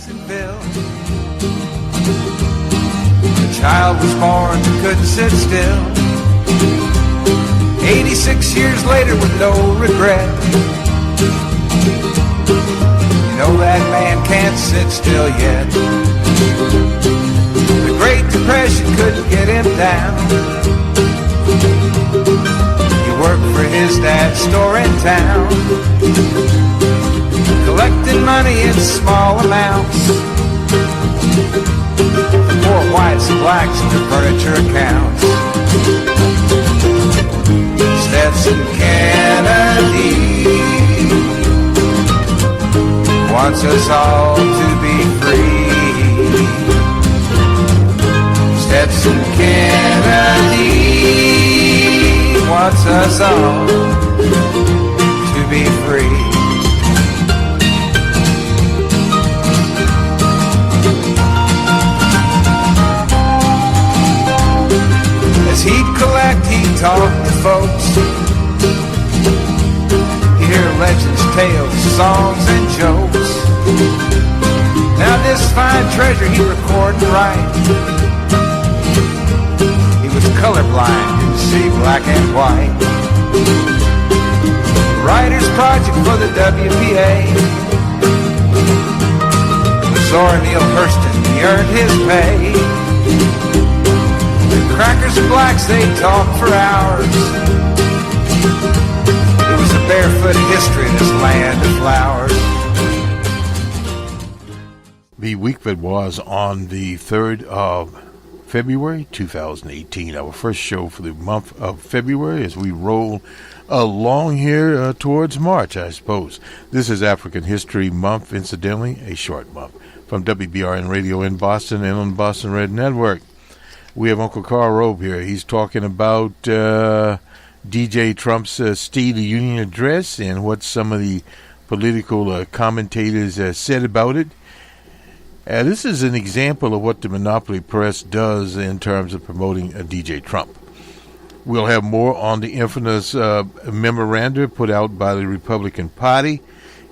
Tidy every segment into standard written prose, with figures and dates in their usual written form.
The child was born but couldn't sit still. 86 years later with no regret. You know that man can't sit still yet. The Great Depression couldn't get him down. He worked for his dad's store in town, collecting money in small amounts for poor whites and blacks in their furniture accounts. Stetson Kennedy wants us all to be free. Stetson Kennedy wants us all to be free. As he'd collect, he'd talk to folks. He'd hear legends, tales, songs, and jokes. Now this fine treasure he'd record and write. He was colorblind, didn't see black and white. Writer's project for the WPA. With Zora Neale Hurston, he earned his pay. Crackers and blacks, they talked for hours. It was a barefoot history in this land of flowers. The week that was on the 3rd of February 2018, our first show for the month of February as we roll along here towards March, I suppose. This is African History Month, incidentally, a short month, from WBRN Radio in Boston and on Boston Red Network. We have Uncle Carl Robe here. He's talking about DJ Trump's State of the Union address and what some of the political commentators said about it. This is an example of what the monopoly press does in terms of promoting DJ Trump. We'll have more on the infamous memoranda put out by the Republican Party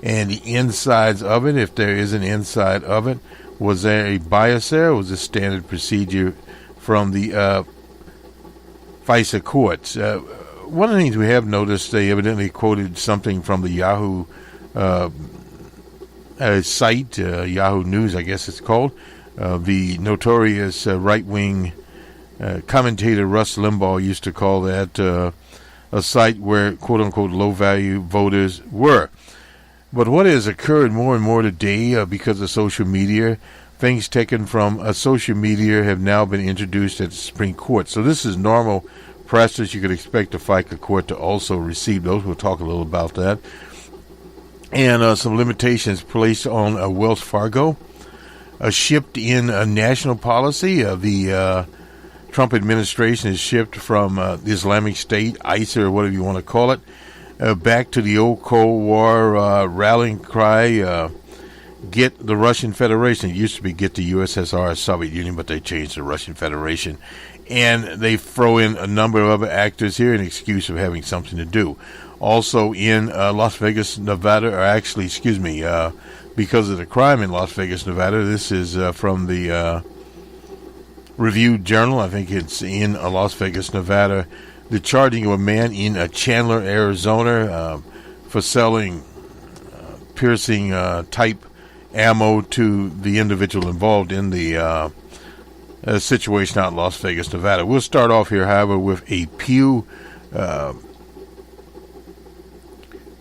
and the insides of it, if there is an inside of it. Was there a bias there, or was it standard procedure from the FISA courts? One of the things we have noticed, they evidently quoted something from the Yahoo site, Yahoo News, I guess it's called. The notorious right-wing commentator Russ Limbaugh used to call that a site where, quote-unquote, low-value voters were. But what has occurred more and more today because of social media, things taken from social media have now been introduced at the Supreme Court. So this is normal precedent. You could expect the FICA court to also receive those. We'll talk a little about that. And some limitations placed on Wells Fargo. A shift in national policy. The Trump administration has shifted from the Islamic State, ISIL, or whatever you want to call it, back to the old Cold War rallying cry, get the Russian Federation. It used to be get the USSR, Soviet Union, but they changed the Russian Federation. And they throw in a number of other actors here, an excuse of having something to do. Also in Las Vegas, Nevada, or actually, because of the crime in Las Vegas, Nevada, this is from the Review Journal. I think it's in Las Vegas, Nevada. The charging of a man in Chandler, Arizona, for selling piercing type ammo to the individual involved in the situation out in Las Vegas, Nevada. We'll start off here, however, with a Pew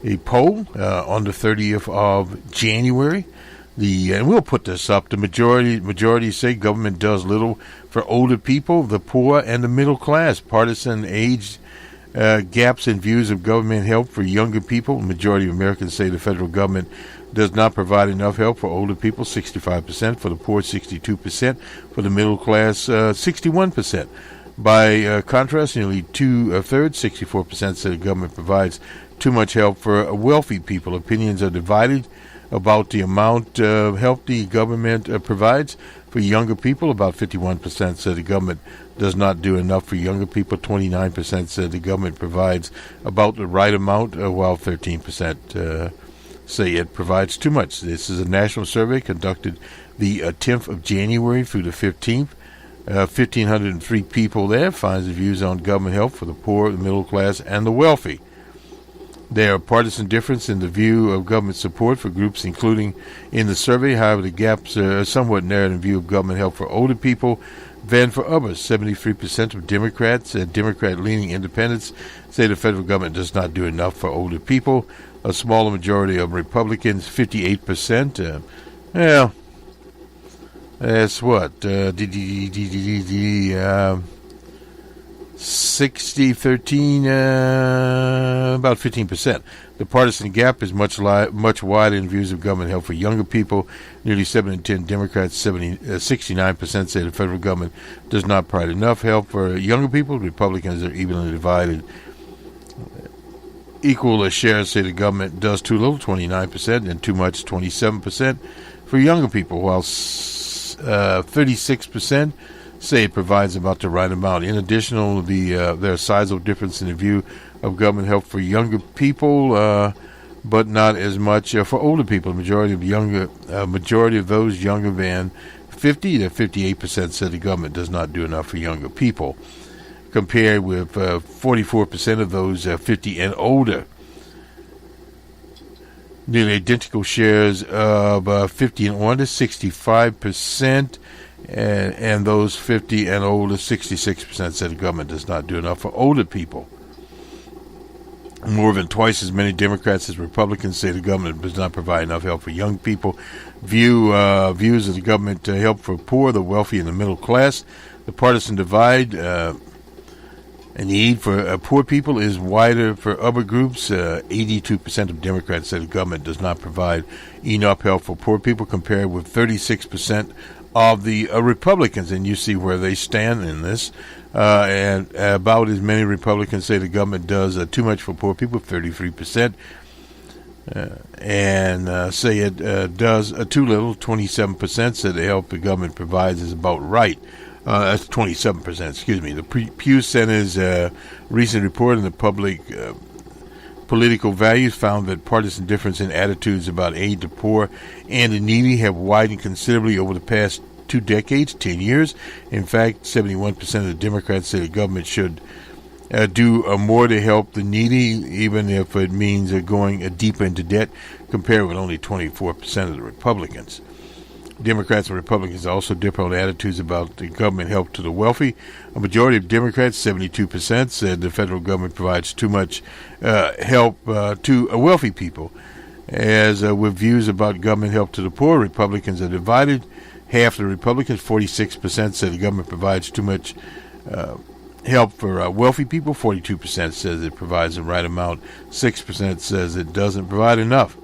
a poll on the 30th of January. And we'll put this up. The majority say government does little for older people, the poor, and the middle class. Partisan age gaps in views of government help for younger people. The majority of Americans say the federal government does not provide enough help for older people, 65%, for the poor, 62%, for the middle class, 61%. By contrast, nearly two-thirds, 64%, say the government provides too much help for wealthy people. Opinions are divided about the amount of help the government provides for younger people. About 51% say the government does not do enough for younger people. 29% say the government provides about the right amount, while 13% say it provides too much. This is a national survey conducted the 10th of January through the 15th. 1,503 people there finds the views on government help for the poor, the middle class, and the wealthy. There are partisan difference in the view of government support for groups including in the survey. However, the gaps are somewhat narrowed in view of government help for older people than for others. 73% of Democrats and Democrat-leaning independents say the federal government does not do enough for older people. A smaller majority of Republicans, 58%. That's what? 60, 13, about 15%. The partisan gap is much wider in views of government help for younger people. Nearly 7 in 10 Democrats, 69% say the federal government does not provide enough help for younger people. Republicans are evenly divided. Equal shares say the government does too little, 29%, and too much, 27%, for younger people, while 36% say it provides about the right amount. In addition, there are sizable difference in the view of government help for younger people, but not as much for older people. Majority of those younger than 50 to 58% said the government does not do enough for younger people, compared with 44% of those 50 and older. Nearly identical shares of 50 and under, 65%, and those 50 and older, 66% said the government does not do enough for older people. More than twice as many Democrats as Republicans say the government does not provide enough help for young people. Views of the government help for poor, the wealthy, and the middle class. The partisan divide and need for poor people is wider for other groups. 82% of Democrats say the government does not provide enough help for poor people, compared with 36% of the Republicans. And you see where they stand in this. And about as many Republicans say the government does too much for poor people, 33%. And say it does too little, 27%. Say the help the government provides is about right. That's 27%, excuse me. The Pew Center's recent report on the public political values found that partisan difference in attitudes about aid to poor and the needy have widened considerably over the past 2 decades, 10 years. In fact, 71% of the Democrats say the government should do more to help the needy, even if it means going deeper into debt, compared with only 24% of the Republicans. Democrats and Republicans also differ on attitudes about the government help to the wealthy. A majority of Democrats, 72%, said the federal government provides too much help to wealthy people. As with views about government help to the poor, Republicans are divided. Half the Republicans, 46%, said the government provides too much help for wealthy people. 42% says it provides the right amount. 6% says it doesn't provide enough.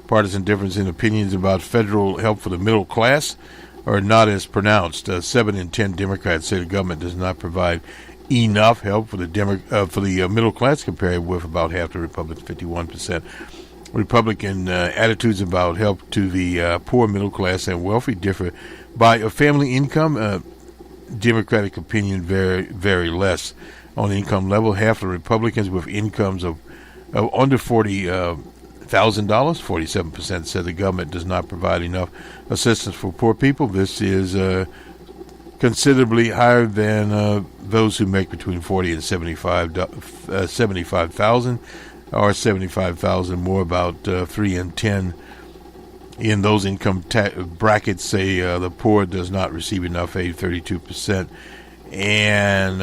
Partisan difference in opinions about federal help for the middle class are not as pronounced. 7 in 10 Democrats say the government does not provide enough help for the middle class, compared with about half the Republicans, 51%. Republican attitudes about help to the poor, middle class, and wealthy differ by a family income. Democratic opinion vary less on income level. Half the Republicans with incomes of under $40,000, 47% said the government does not provide enough assistance for poor people. This is considerably higher than those who make between $40,000 and $75,000, or $75,000 more. About 3 in 10 in those income brackets say the poor does not receive enough aid, 32%, and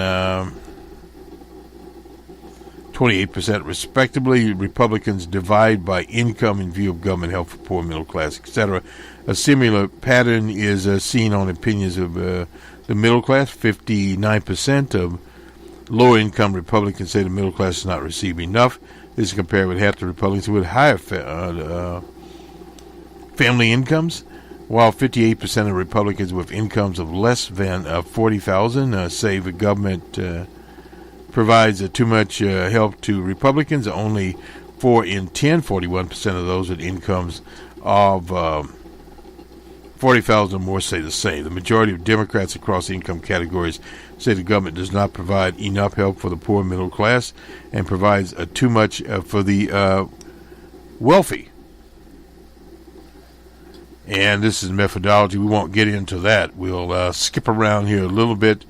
28% respectively. Republicans divide by income in view of government help for poor, middle class, etc. A similar pattern is seen on opinions of the middle class. 59% of lower income Republicans say the middle class does not receive enough. This is compared with half the Republicans with higher family incomes, while 58% of Republicans with incomes of less than $40,000 say the government provides too much help to Republicans. Only 4 in 10, 41% of those with incomes of $40,000 or more say the same. The majority of Democrats across income categories say the government does not provide enough help for the poor, middle class, and provides too much for the wealthy. And this is methodology. We won't get into that. We'll skip around here a little bit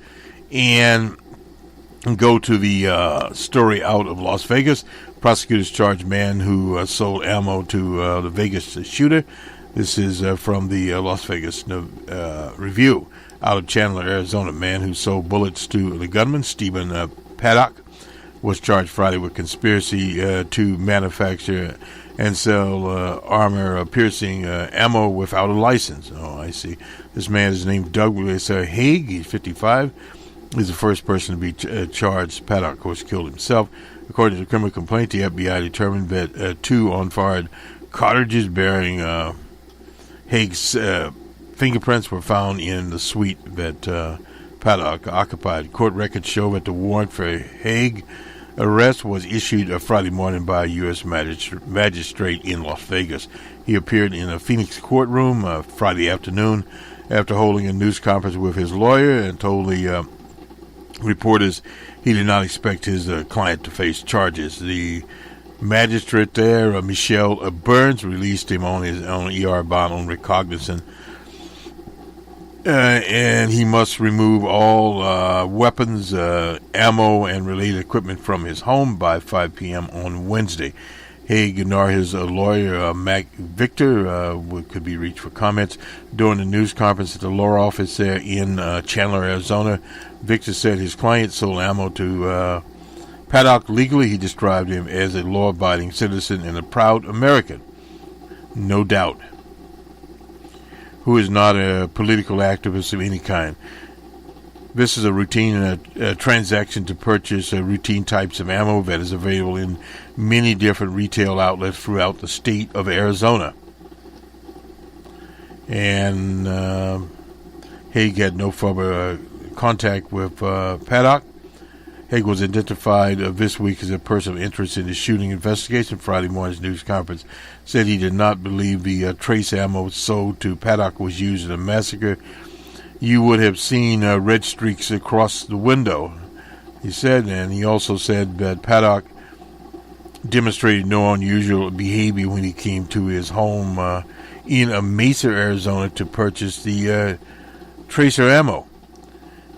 and go to the story out of Las Vegas. Prosecutors charge man who sold ammo to the Vegas shooter. This is from the Las Vegas Review. Out of Chandler, Arizona, man who sold bullets to the gunman, Stephen Paddock, was charged Friday with conspiracy to manufacture and sell armor-piercing ammo without a license. Oh, I see. This man is named Douglas Haig. He's 55. He's the first person to be charged. Paddock, of course, killed himself. According to the criminal complaint, the FBI determined that 2 unfired cartridges bearing Haig's fingerprints were found in the suite that Paddock occupied. Court records show that the warrant for Haig arrest was issued Friday morning by a U.S. magistrate in Las Vegas. He appeared in a Phoenix courtroom Friday afternoon after holding a news conference with his lawyer and told the reporters he did not expect his client to face charges. The magistrate there, Michelle Burns, released him on his own ER bond on recognizance. And he must remove all weapons, ammo, and related equipment from his home by 5 p.m. on Wednesday. Haig nor his lawyer, Mac Victor, could be reached for comments. During the news conference at the law office there in Chandler, Arizona, Victor said his client sold ammo to Paddock legally. He described him as a law-abiding citizen and a proud American. No doubt. Who is not a political activist of any kind. This is a routine transaction to purchase routine types of ammo that is available in many different retail outlets throughout the state of Arizona. And Haig had no further contact with Paddock. Haig was identified this week as a person of interest in the shooting investigation. Friday morning's news conference said he did not believe the trace ammo sold to Paddock was used in a massacre. You would have seen red streaks across the window, he said, and he also said that Paddock demonstrated no unusual behavior when he came to his home in Mesa, Arizona to purchase the tracer ammo.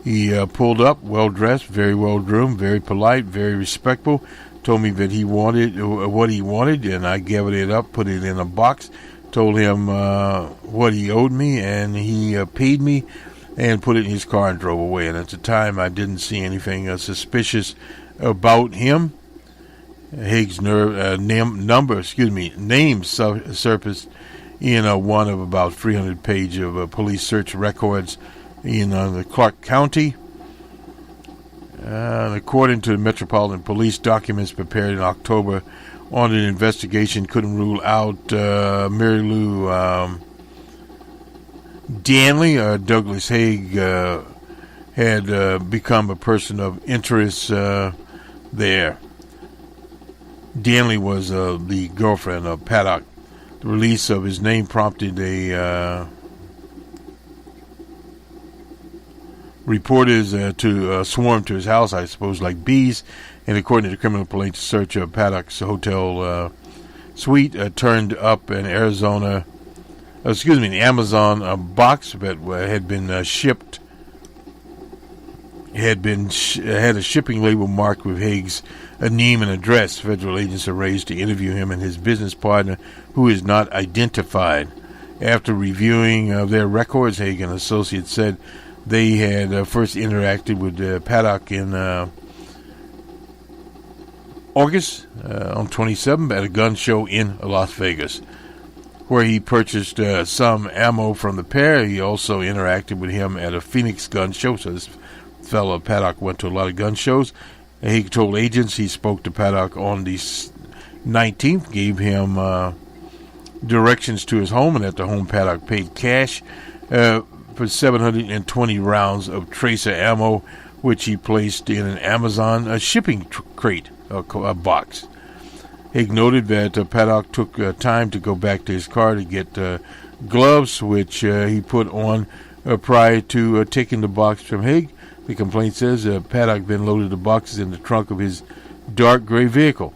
He pulled up, well-dressed, very well-groomed, very polite, very respectful, told me that he wanted what he wanted, and I gathered it up, put it in a box, told him what he owed me, and he paid me and put it in his car and drove away. And at the time, I didn't see anything suspicious about him. Haig's name surfaced in one of about 300 pages of police search records in the Clark County. According to the Metropolitan Police documents prepared in October on an investigation, couldn't rule out Mary Lou Danley. Douglas Haig had become a person of interest there. Danley was the girlfriend of Paddock. The release of his name prompted a reporters to swarm to his house, I suppose, like bees. And according to the criminal complaint, search of Paddock's hotel suite turned up an Amazon box that had been shipped. Had a shipping label marked with Haig's name and address. Federal agents arranged to interview him and his business partner, who is not identified. After reviewing their records, Haig and associates said they had first interacted with Paddock in August on 27th at a gun show in Las Vegas, where he purchased some ammo from the pair. He also interacted with him at a Phoenix gun show. So this fellow Paddock went to a lot of gun shows. And he told agents he spoke to Paddock on the 19th, gave him directions to his home, and at the home Paddock paid cash for 720 rounds of tracer ammo, which he placed in an Amazon shipping crate, a box. Haig noted that Paddock took time to go back to his car to get gloves, which he put on prior to taking the box from Haig. The complaint says Paddock then loaded the boxes in the trunk of his dark gray vehicle.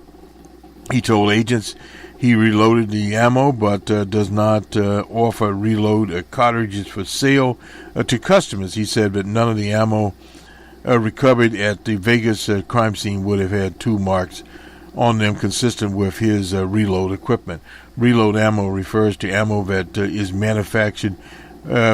He told agents He reloaded the ammo, but does not offer reload cartridges for sale to customers. He said that none of the ammo recovered at the Vegas crime scene would have had 2 marks on them consistent with his reload equipment. Reload ammo refers to ammo that is manufactured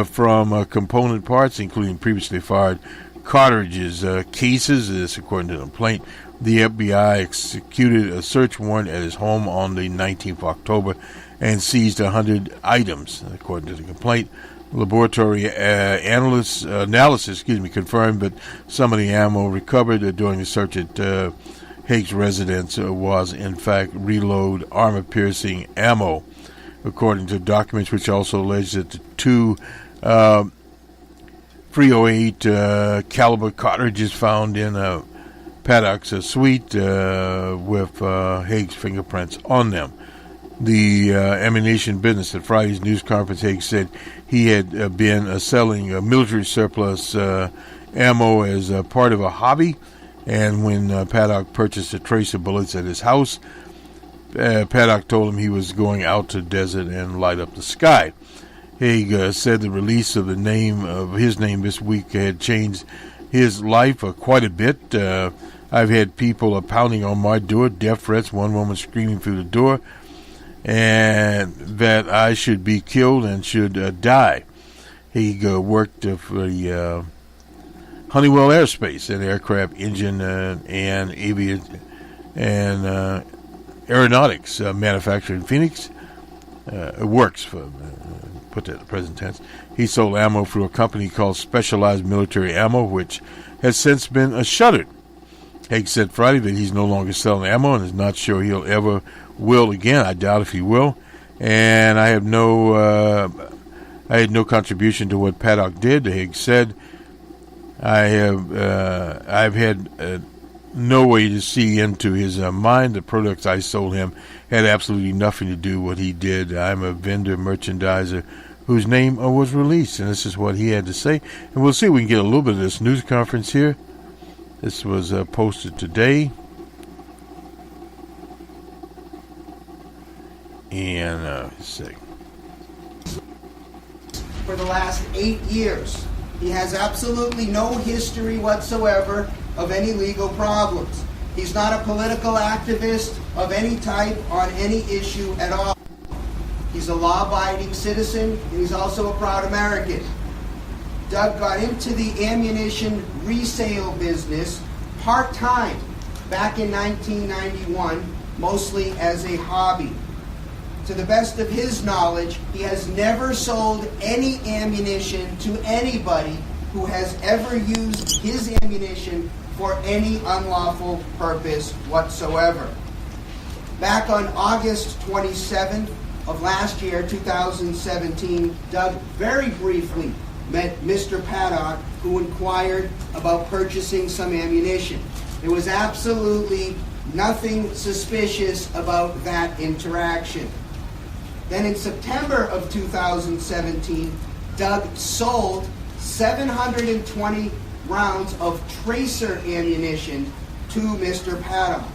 from component parts, including previously fired cartridges, cases. This according to the complaint. The FBI executed a search warrant at his home on the 19th of October and seized 100 items, according to the complaint. Laboratory analysis confirmed that some of the ammo recovered during the search at Haig's residence was, in fact, reload armor-piercing ammo, according to documents which also allege that the 2 .308 caliber cartridges found in Paddock's suite with Haig's fingerprints on them. The ammunition business at Friday's news conference, Haig said he had been selling military surplus ammo as part of a hobby, and when Paddock purchased a trace of bullets at his house, Paddock told him he was going out to the desert and light up the sky. Haig said the release of his name this week had changed his life quite a bit. I've had people pounding on my door, death threats, one woman screaming through the door, and that I should be killed and should die. He worked for the Honeywell Aerospace, an aircraft engine and aeronautics manufacturer in Phoenix. Works for, put that in the present tense. He sold ammo through a company called Specialized Military Ammo, which has since been shuttered. Haig said Friday that he's no longer selling ammo and is not sure he'll ever will again. I doubt if he will. And I had no contribution to what Paddock did. Haig said, I've had no way to see into his mind. The products I sold him had absolutely nothing to do with what he did. I'm a vendor, merchandiser, whose name was released, and this is what he had to say. And we'll see if we can get a little bit of this news conference here. This was posted today. And let's see. For the last 8 years, he has absolutely no history whatsoever of any legal problems. He's not a political activist of any type on any issue at all. He's a law-abiding citizen, and he's also a proud American. Doug got into the ammunition resale business part-time back in 1991, mostly as a hobby. To the best of his knowledge, he has never sold any ammunition to anybody who has ever used his ammunition for any unlawful purpose whatsoever. Back on August 27th of last year, 2017, Doug very briefly met Mr. Paddock, who inquired about purchasing some ammunition. There was absolutely nothing suspicious about that interaction. Then in September of 2017, Doug sold 720 rounds of tracer ammunition to Mr. Paddock.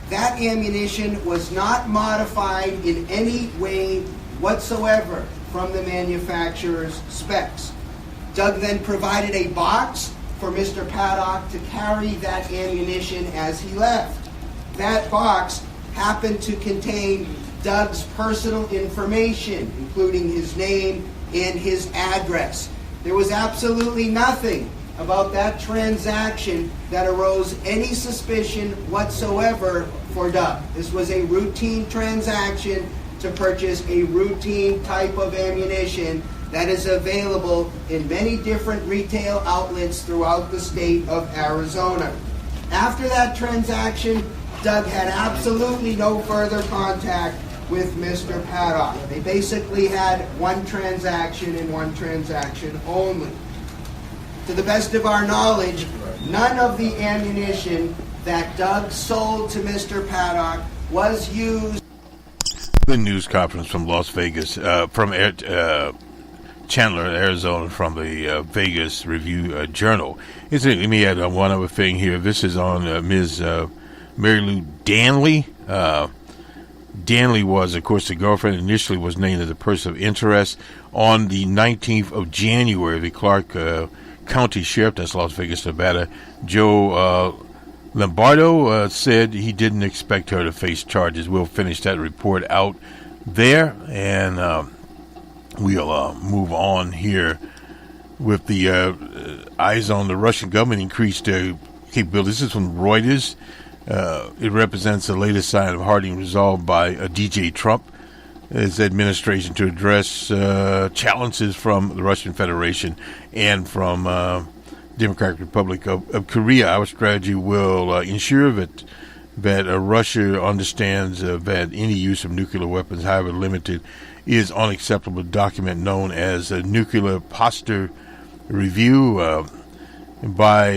That ammunition was not modified in any way whatsoever from the manufacturer's specs. Doug then provided a box for Mr. Paddock to carry that ammunition as he left. That box happened to contain Doug's personal information, including his name and his address. There was absolutely nothing about that transaction that arose any suspicion whatsoever for Doug. This was a routine transaction to purchase a routine type of ammunition that is available in many different retail outlets throughout the state of Arizona. After that transaction, Doug had absolutely no further contact with Mr. Paddock. They basically had one transaction and one transaction only. To the best of our knowledge, none of the ammunition that Doug sold to Mr. Paddock was used. The news conference from Las Vegas, from Chandler, Arizona, from the Vegas Review Journal. Let me add one other thing here. This is on Ms. Mary Lou Danley, Danley was, of course, the girlfriend. Initially was named as a person of interest. On the 19th of January, the Clark County Sheriff, that's Las Vegas, Nevada, Joe Lombardo, said he didn't expect her to face charges. We'll finish that report out there, and we'll move on here with the eyes on the Russian government increased capability. This is from Reuters. It represents the latest sign of hardening resolve by DJ Trump, his administration, to address challenges from the Russian Federation and from Democratic Republic of Korea. Our strategy will ensure that Russia understands that any use of nuclear weapons, however limited, is unacceptable. Document known as a nuclear posture review. By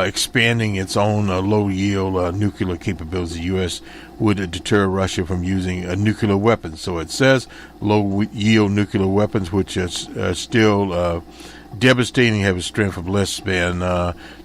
expanding its own low-yield nuclear capabilities, the U.S. would deter Russia from using nuclear weapons. So it says low-yield nuclear weapons, which are still devastating, have a strength of less than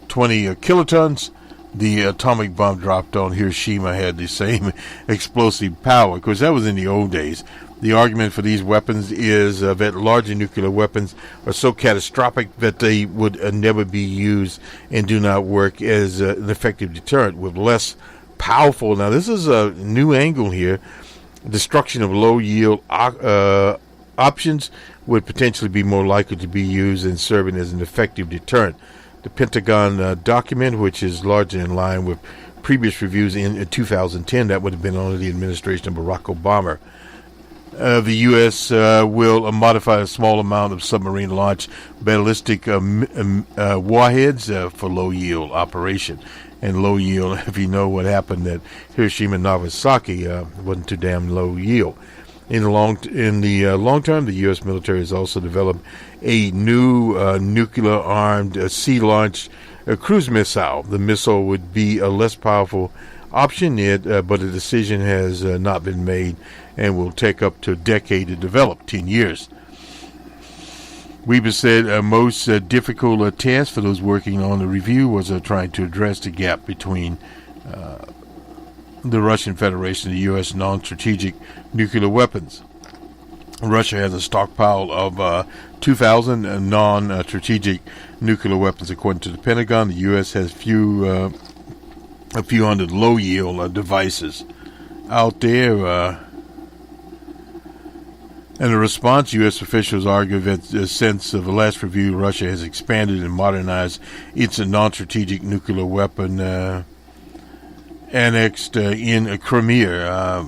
20 kilotons. The atomic bomb dropped on Hiroshima had the same explosive power. Of course, that was in the old days. The argument for these weapons is that larger nuclear weapons are so catastrophic that they would never be used and do not work as an effective deterrent. With less powerful, now this is a new angle here, destruction of low-yield options would potentially be more likely to be used in serving as an effective deterrent. The Pentagon document, which is largely in line with previous reviews in 2010, that would have been under the administration of Barack Obama. The U.S. will modify a small amount of submarine-launched ballistic warheads for low-yield operation. And low-yield, if you know what happened at Hiroshima and Nagasaki, wasn't too damn low-yield. In the long term, the U.S. military has also developed a new nuclear-armed sea-launched cruise missile. The missile would be a less powerful option, but a decision has not been made and will take up to a decade to develop, 10 years. Weber said most difficult task for those working on the review was trying to address the gap between the Russian Federation and the U.S. non-strategic nuclear weapons. Russia has a stockpile of 2,000 non-strategic nuclear weapons, according to the Pentagon. The U.S. has a few hundred low-yield devices out there. In a response, U.S. officials argue that since the last review, Russia has expanded and modernized its non-strategic nuclear weapon annexed in Crimea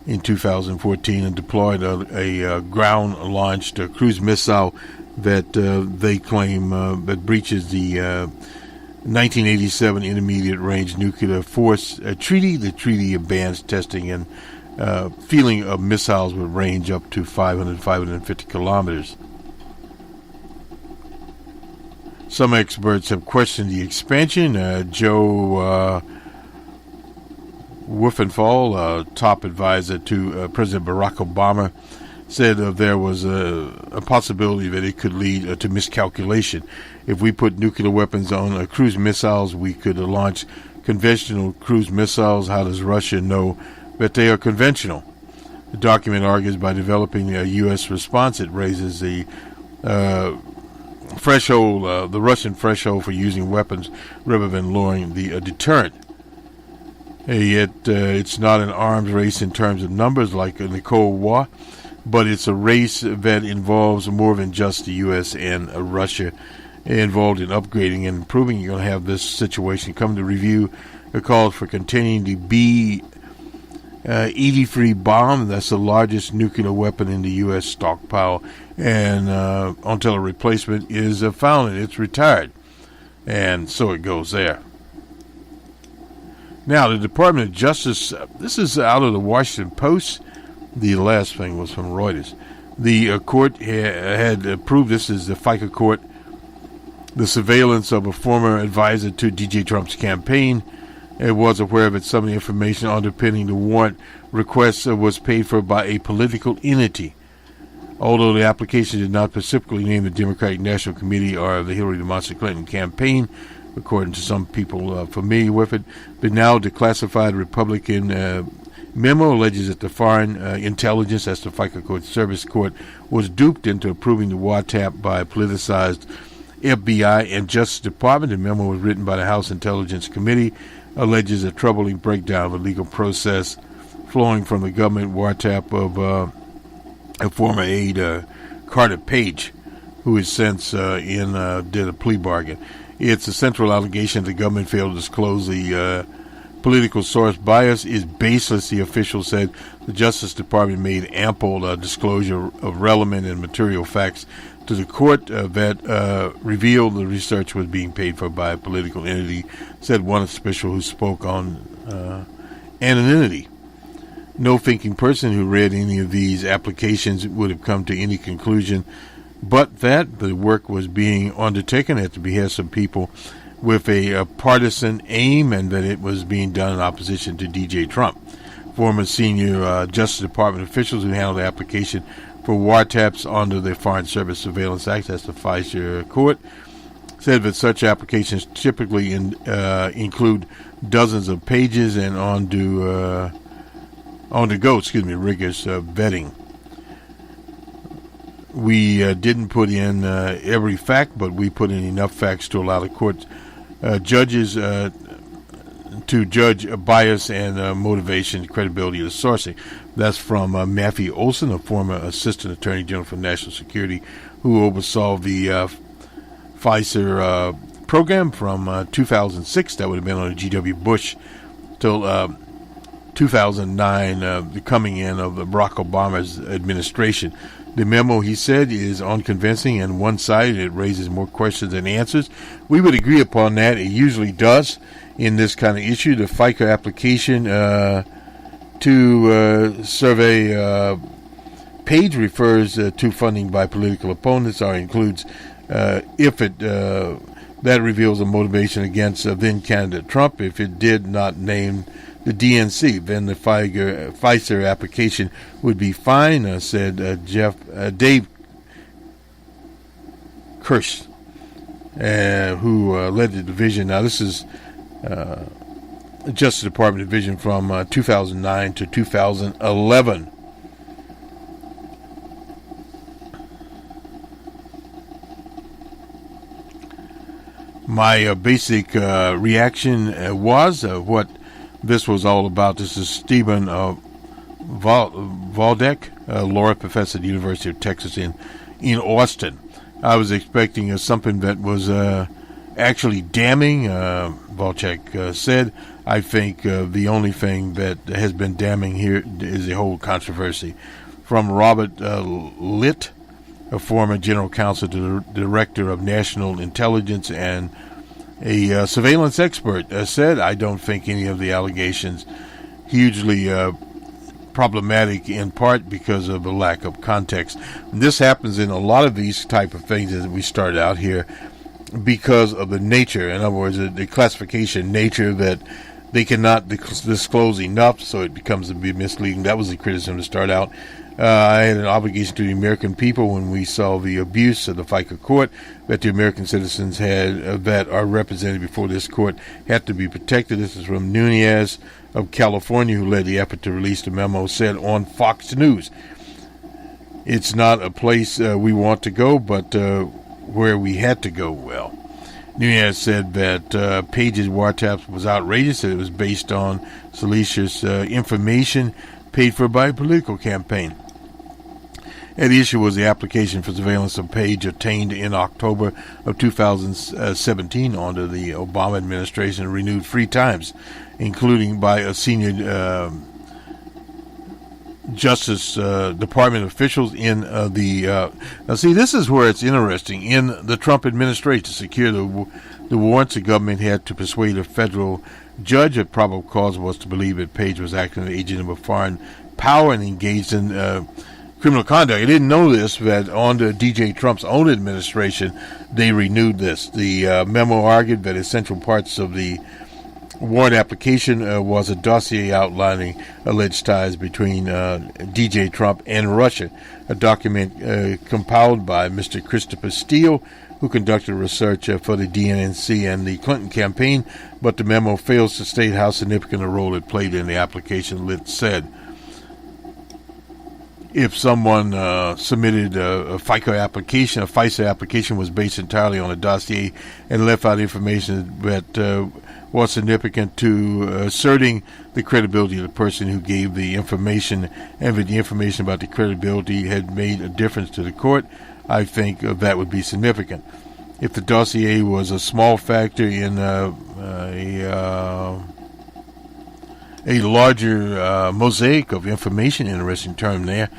in 2014 and deployed a ground-launched cruise missile that they claim that breaches the 1987 Intermediate-Range Nuclear Force Treaty. The treaty bans testing and fielding of missiles with range up to 550 kilometers. Some experts have questioned the expansion. Joe Wolfenfall, top advisor to President Barack Obama, said there was a possibility that it could lead to miscalculation. If we put nuclear weapons on cruise missiles, we could launch conventional cruise missiles. How does Russia know that they are conventional? The document argues by developing a U.S. response, it raises the threshold, the Russian threshold for using weapons rather than lowering the deterrent. Yet it's not an arms race in terms of numbers like in the Cold War, but it's a race that involves more than just the U.S. and Russia involved in upgrading and improving. You're going to have this situation come to review. It calls for containing the B-83 bomb. That's the largest nuclear weapon in the U.S. stockpile, and until a replacement is found, it's retired. And so it goes there. Now, the Department of Justice, this is out of the Washington Post. The last thing was from Reuters. The court had approved, this is the FICA court, the surveillance of a former advisor to DJ Trump's campaign. It was aware that some of the information underpinning the warrant request was paid for by a political entity. Although the application did not specifically name the Democratic National Committee or the Hillary Clinton campaign, according to some people familiar with it, the now declassified Republican Memo alleges that the Foreign Intelligence, that's the FICA Court Service Court, was duped into approving the wiretap by a politicized FBI and Justice Department. The memo was written by the House Intelligence Committee, alleges a troubling breakdown of a legal process flowing from the government wiretap of a former aide, Carter Page, who has since did a plea bargain. It's a central allegation the government failed to disclose the political source. Bias is baseless, the official said. The Justice Department made ample disclosure of relevant and material facts to the court that revealed the research was being paid for by a political entity, said one official who spoke on anonymity. No thinking person who read any of these applications would have come to any conclusion but that the work was being undertaken at the behest of people with a partisan aim, and that it was being done in opposition to DJ Trump. Former senior Justice Department officials who handled the application for wiretaps under the Foreign Service Surveillance Act, that's the FISA court, said that such applications typically include dozens of pages and on-the-go rigorous vetting. We didn't put in every fact, but we put in enough facts to allow the court judges to judge bias and motivation, credibility of the sourcing. That's from Matthew Olson, a former Assistant Attorney General for National Security, who oversaw the FISA program from 2006. That would have been under G.W. Bush till 2009, the coming in of Barack Obama's administration. The memo, he said, is unconvincing and one-sided. It raises more questions than answers. We would agree upon that. It usually does in this kind of issue. The FICA application to survey page refers to funding by political opponents, or includes if it that reveals a motivation against then candidate Trump. If it did not name the DNC, then the FISA application would be fine, said Dave Kirsch, who led the division. Now, this is Justice Department division from 2009 to 2011. My basic reaction was what this was all about. This is Stephen Valdek, Laura Professor at the University of Texas in Austin. I was expecting something that was actually damning, Valdek said. I think the only thing that has been damning here is the whole controversy. From Robert Litt, a former general counsel to the director of national intelligence and a surveillance expert, said, I don't think any of the allegations hugely problematic, in part because of the lack of context. And this happens in a lot of these type of things as we started out here because of the nature, in other words, the classification nature, that they cannot disclose enough, so it becomes a bit misleading. That was the criticism to start out. I had an obligation to the American people when we saw the abuse of the FICA court, that the American citizens had that are represented before this court had to be protected. This is from Nunez of California, who led the effort to release the memo, said on Fox News. It's not a place we want to go, but where we had to go. Well, Nunez said that Page's wiretaps was outrageous, that it was based on salacious information paid for by a political campaign. And the issue was the application for surveillance of Page obtained in October of 2017 under the Obama administration, renewed 3 times, including by a senior Justice Department officials in now see, this is where it's interesting. In the Trump administration, to secure the warrants, the government had to persuade a federal judge that probable cause was to believe that Page was acting as an agent of a foreign power and engaged in criminal conduct. I didn't know this, that under DJ Trump's own administration, they renewed this. The memo argued that essential parts of the warrant application was a dossier outlining alleged ties between DJ Trump and Russia, a document compiled by Mr. Christopher Steele, who conducted research for the DNC and the Clinton campaign, but the memo fails to state how significant a role it played in the application. It said, if someone submitted a FISA application was based entirely on a dossier and left out information that was significant to asserting the credibility of the person who gave the information, and that the information about the credibility had made a difference to the court, I think that would be significant. If the dossier was a small factor in a larger mosaic of information, interesting term there,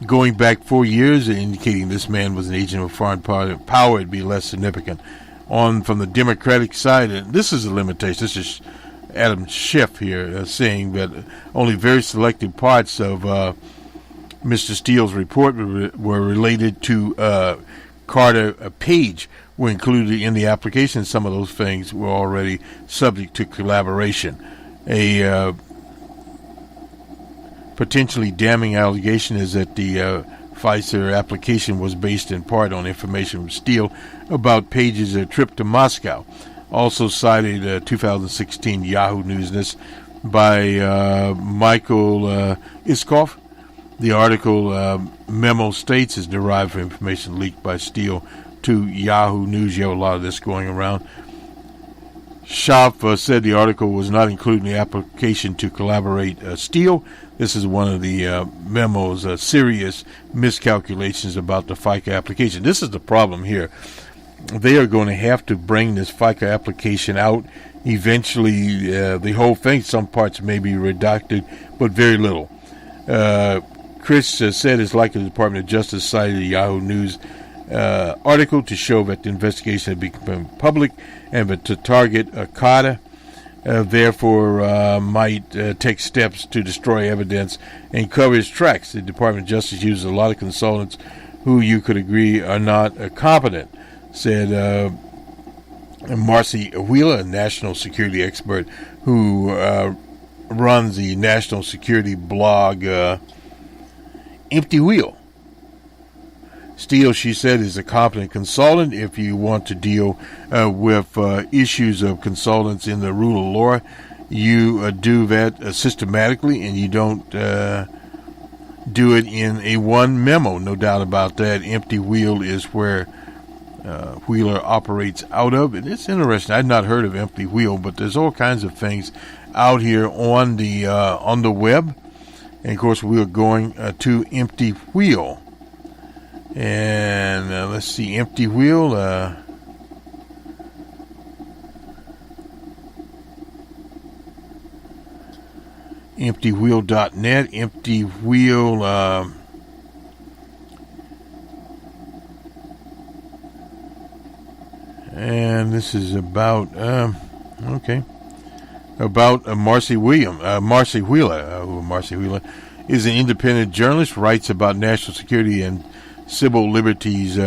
going back 4 years, indicating this man was an agent of foreign power, it'd be less significant. On from the Democratic side, and this is a limitation. This is Adam Schiff here saying that only very selected parts of Mr. Steele's report were related to Carter Page were included in the application. Some of those things were already subject to collaboration. A potentially damning allegation is that the FISA application was based in part on information from Steele about Page's trip to Moscow. Also cited 2016 Yahoo News by Michael Iskoff. The article memo states is derived from information leaked by Steele to Yahoo News. You have a lot of this going around. Schaff said the article was not included in the application to collaborate Steele. This is one of the memo's serious miscalculations about the FICA application. This is the problem here. They are going to have to bring this FICA application out. Eventually, the whole thing, some parts may be redacted, but very little. Chris said it's likely the Department of Justice cited a Yahoo News article to show that the investigation had become public and that to target Carter, therefore might take steps to destroy evidence and cover his tracks. The Department of Justice uses a lot of consultants who you could agree are not competent, said Marcy Wheeler, a national security expert who runs the national security blog Empty Wheel. Steele, she said, is a competent consultant. If you want to deal with issues of consultants in the rule of law, you do that systematically, and you don't do it in a one memo. No doubt about that. Empty Wheel is where Wheeler operates out of. And it's interesting. I'd not heard of Empty Wheel, but there's all kinds of things out here on the web. And of course, we are going to Empty Wheel. And let's see, Empty Wheel. EmptyWheel.net. Empty Wheel. And this is about Marcy Wheeler. Marcy Wheeler is an independent journalist, writes about national security and civil liberties.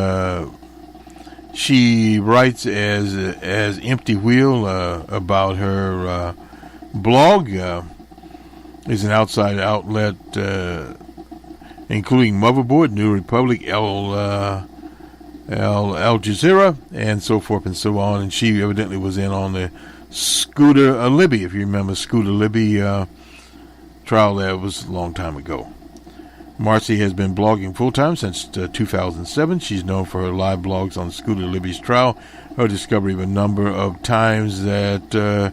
She writes as Empty Wheel about her blog. Is an outside outlet including Motherboard, New Republic, Al Jazeera, and so forth and so on. And she evidently was in on the Scooter Libby, if you remember Scooter Libby trial. That was a long time ago. Marcy has been blogging full-time since 2007. She's known for her live blogs on Scooter Libby's trial, her discovery of a number of times that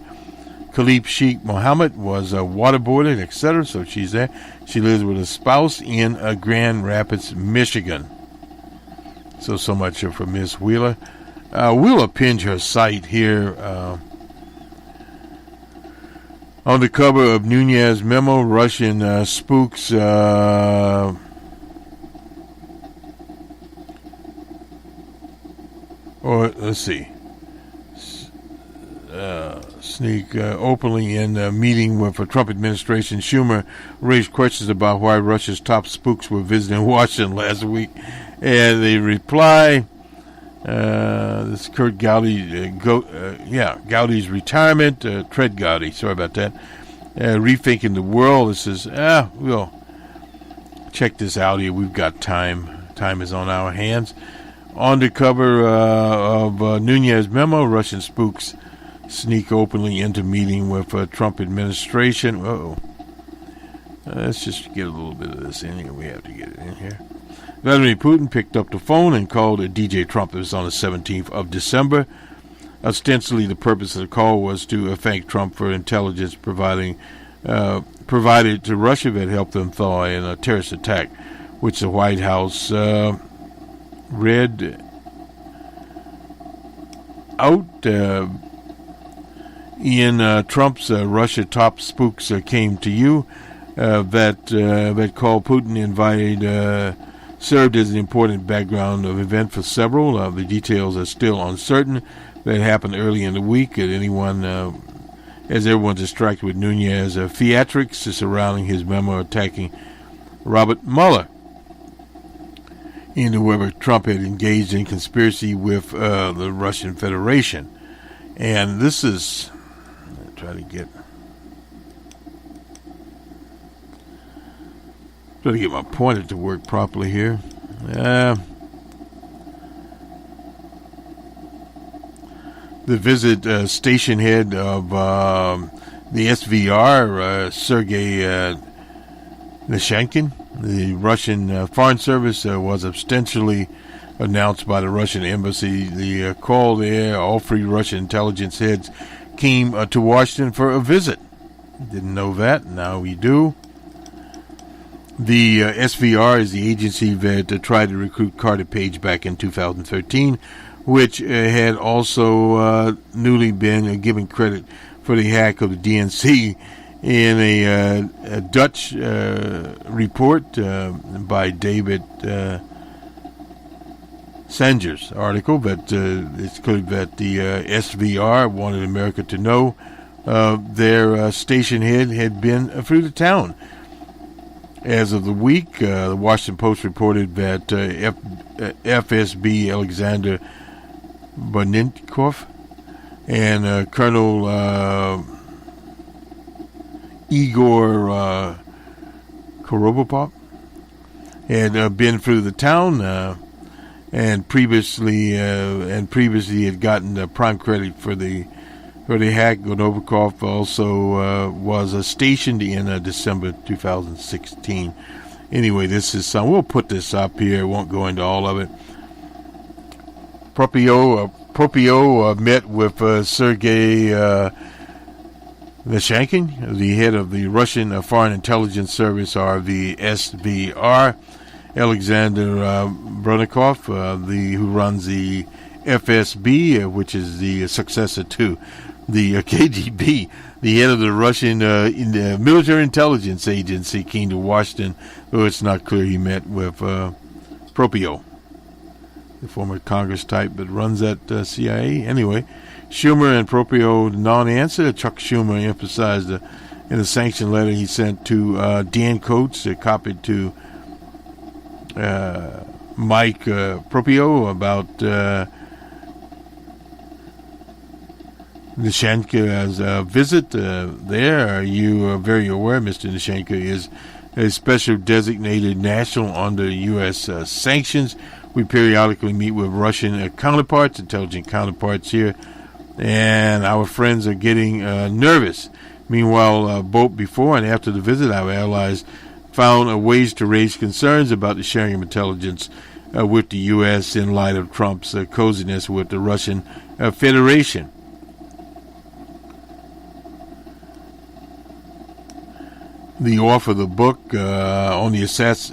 Khalid Sheikh Mohammed was waterboarded, etc. So she's there. She lives with a spouse in Grand Rapids, Michigan. So much for Miss Wheeler. We'll append her site here on the cover of Nunez Memo. Russian spooks or let's see, sneak openly in a meeting with the Trump administration. Schumer raised questions about why Russia's top spooks were visiting Washington last week, and the reply This Kurt Gowdy, Gowdy's retirement. Tread Gowdy, sorry about that. Rethinking the world. It says, we'll check this out here. We've got time. Time is on our hands. On the cover of Nunez memo, Russian spooks sneak openly into meeting with Trump administration. Let's just get a little bit of this in here. We have to get it in here. Vladimir Putin picked up the phone and called DJ Trump. It was on the 17th of December. Ostensibly, the purpose of the call was to thank Trump for intelligence provided to Russia that helped them thaw in a terrorist attack, which the White House read out. In Trump's Russia top spooks came to you. That call Putin invited served as an important background of event for several. The details are still uncertain. That happened early in the week. As everyone's distracted with Nunez theatrics surrounding his memo attacking Robert Mueller, into whether Trump had engaged in conspiracy with the Russian Federation. And this is, try to get my pointer to work properly here. The visit station head of the SVR, Sergei Nishankin, the Russian Foreign Service, was ostensibly announced by the Russian embassy. The call there, all three Russian intelligence heads came to Washington for a visit. Didn't know that. Now we do. The SVR is the agency that tried to recruit Carter Page back in 2013, which had also newly been given credit for the hack of the DNC in a Dutch report by David Sanger's article. But it's clear that the SVR wanted America to know their station head had been through the town. As of the week, the Washington Post reported that FSB Alexander Bonnikov and Colonel Igor Korobopov had been through the town and previously had gotten prime credit for the hack. Gonovikov also was stationed in December 2016. Anyway, this is some. We'll put this up here. Won't go into all of it. Propio met with Sergei Nishankin, the head of the Russian Foreign Intelligence Service, or the SVR. Alexander Bronikov, who runs the FSB, which is the successor to the KGB, the head of the Russian military intelligence agency, came to Washington, though it's not clear he met with Propio, the former Congress type that runs that CIA. Anyway, Schumer and Propio non-answer. Chuck Schumer emphasized in a sanction letter he sent to Dan Coates, copied to Mike Propio about Nishanka's visit there. Are you very aware Mr. Nishanka is a special designated national under U.S. Sanctions? We periodically meet with Russian counterparts, intelligent counterparts here, and our friends are getting nervous. Meanwhile, both before and after the visit, our allies found ways to raise concerns about the sharing of intelligence with the U.S. in light of Trump's coziness with the Russian Federation. The author of the book on the Israelis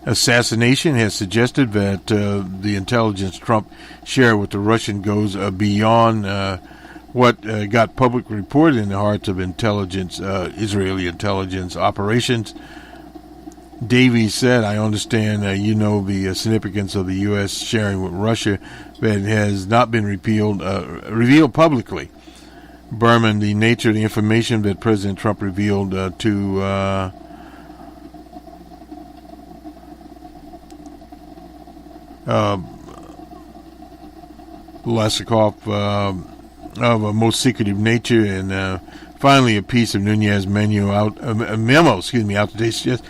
assassination has suggested that the intelligence Trump shared with the Russian goes beyond what got public reported in the hearts of Israeli intelligence operations. Davies said, I understand the significance of the U.S. sharing with Russia, but it has not been revealed publicly. Berman, the nature of the information that President Trump revealed to Lasikoff of a most secretive nature, and finally a piece of Nunez memo out today suggests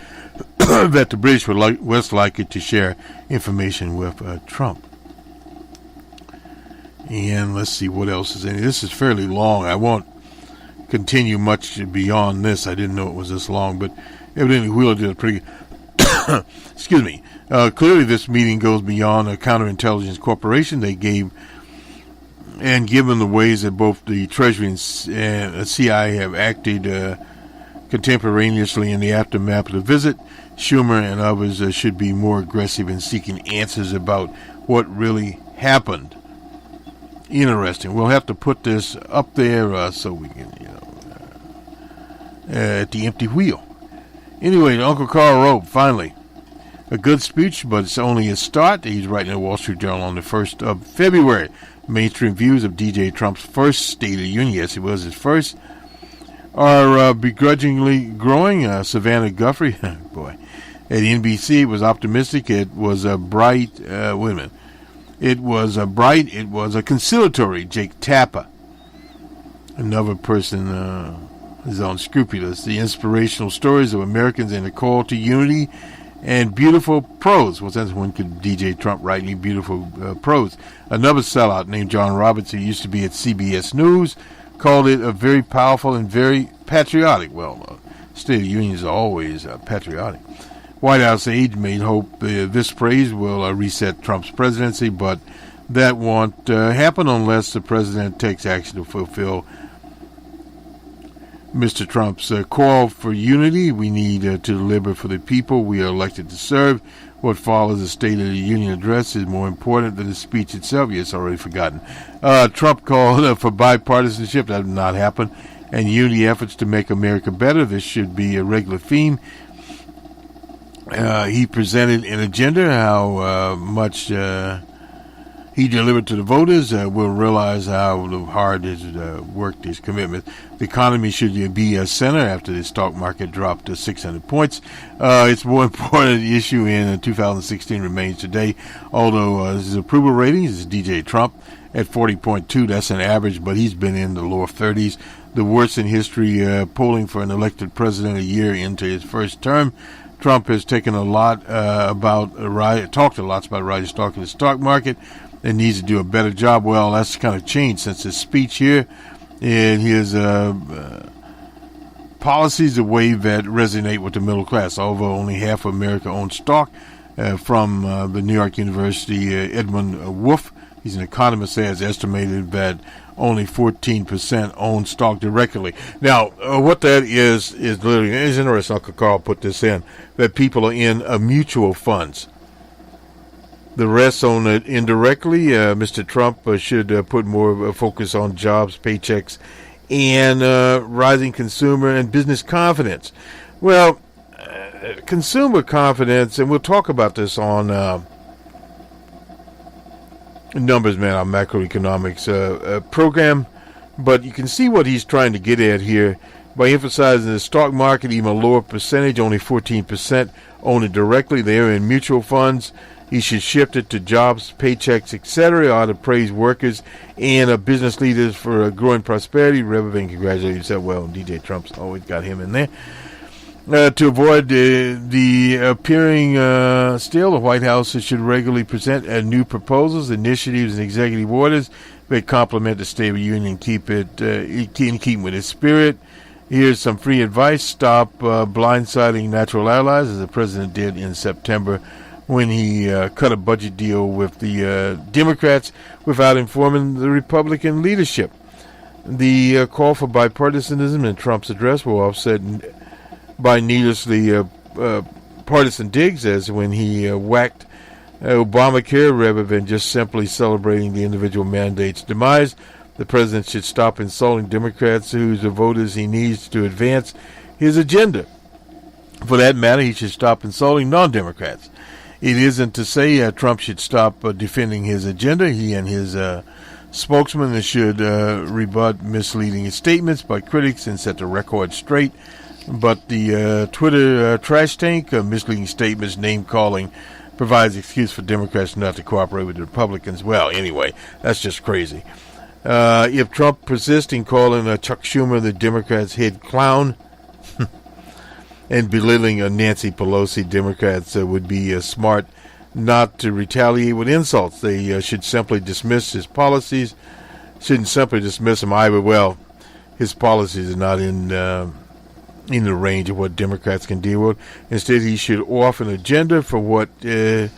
that the British were less likely to share information with Trump. And let's see what else is in it. This is fairly long. I won't continue much beyond this. I didn't know it was this long, but evidently Wheeler did a pretty good excuse me. Clearly this meeting goes beyond a counterintelligence corporation. They gave, and given the ways that both the Treasury and CIA have acted contemporaneously in the aftermath of the visit, Schumer and others should be more aggressive in seeking answers about what really happened. Interesting. We'll have to put this up there so we can, at the empty wheel. Anyway, Uncle Carl wrote, finally, a good speech, but it's only a start. He's writing in the Wall Street Journal on the 1st of February. Mainstream views of DJ Trump's first State of the Union, yes, it was his first, are begrudgingly growing. Savannah Guthrie, boy, at NBC, was optimistic. It was a bright, It was a conciliatory. Jake Tapper, another person is unscrupulous. The inspirational stories of Americans and the call to unity and beautiful prose. Well, that's when could DJ Trump write any beautiful prose. Another sellout named John Roberts, who used to be at CBS News, called it a very powerful and very patriotic. Well, State of the Union is always patriotic. White House aides made hope this praise will reset Trump's presidency, but that won't happen unless the president takes action to fulfill Mr. Trump's call for unity. We need to deliver for the people we are elected to serve. What follows the State of the Union address is more important than the speech itself. Yes, already forgotten. Trump called for bipartisanship. That did not happen. And unity efforts to make America better. This should be a regular theme. He presented an agenda, how much he delivered to the voters. We'll realize how hard his worked, his commitment. The economy should be a center after the stock market dropped to 600 points. It's more important issue in 2016 remains today, although his approval ratings is DJ Trump at 40.2. That's an average, but he's been in the lower 30s. The worst in history, polling for an elected president a year into his first term. Trump has taken a lot talked a lot about rising stock in the stock market and needs to do a better job. Well, that's kind of changed since his speech here, and his policies, the way that resonate with the middle class. Although only half of America owns stock, from the New York University, Edmund Wolf, he's an economist, has estimated that only 14% own stock directly. Now, what that is literally, it's interesting, Uncle Carl put this in, that people are in mutual funds. The rest own it indirectly. Mr. Trump should put more focus on jobs, paychecks, and rising consumer and business confidence. Well, consumer confidence, and we'll talk about this on Numbers Man, our macroeconomics program, but you can see what he's trying to get at here by emphasizing the stock market, even a lower percentage, only 14% own it directly. They're in mutual funds. He should shift it to jobs, paychecks, etc., or to praise workers and business leaders for growing prosperity rather than congratulate himself. Well, DJ Trump's always got him in there. To avoid the appearing still, the White House should regularly present new proposals, initiatives, and executive orders that complement the State of the Union and keep it in keeping with its spirit. Here's some free advice. Stop blindsiding natural allies, as the president did in September when he cut a budget deal with the Democrats without informing the Republican leadership. The call for bipartisanism in Trump's address will offset by needlessly partisan digs, as when he whacked Obamacare rather than just simply celebrating the individual mandate's demise. The president should stop insulting Democrats whose voters he needs to advance his agenda. For that matter, he should stop insulting non-Democrats. It isn't to say Trump should stop defending his agenda. He and his spokesman should rebut misleading statements by critics and set the record straight. But the Twitter trash tank, misleading statements, name-calling provides excuse for Democrats not to cooperate with the Republicans. Well, anyway, that's just crazy. If Trump persists in calling Chuck Schumer the Democrats' head clown and belittling Nancy Pelosi, Democrats would be smart not to retaliate with insults. They should simply dismiss his policies. Shouldn't simply dismiss him either. Well, his policies are not in the range of what Democrats can deal with. Instead, he should offer an agenda for what they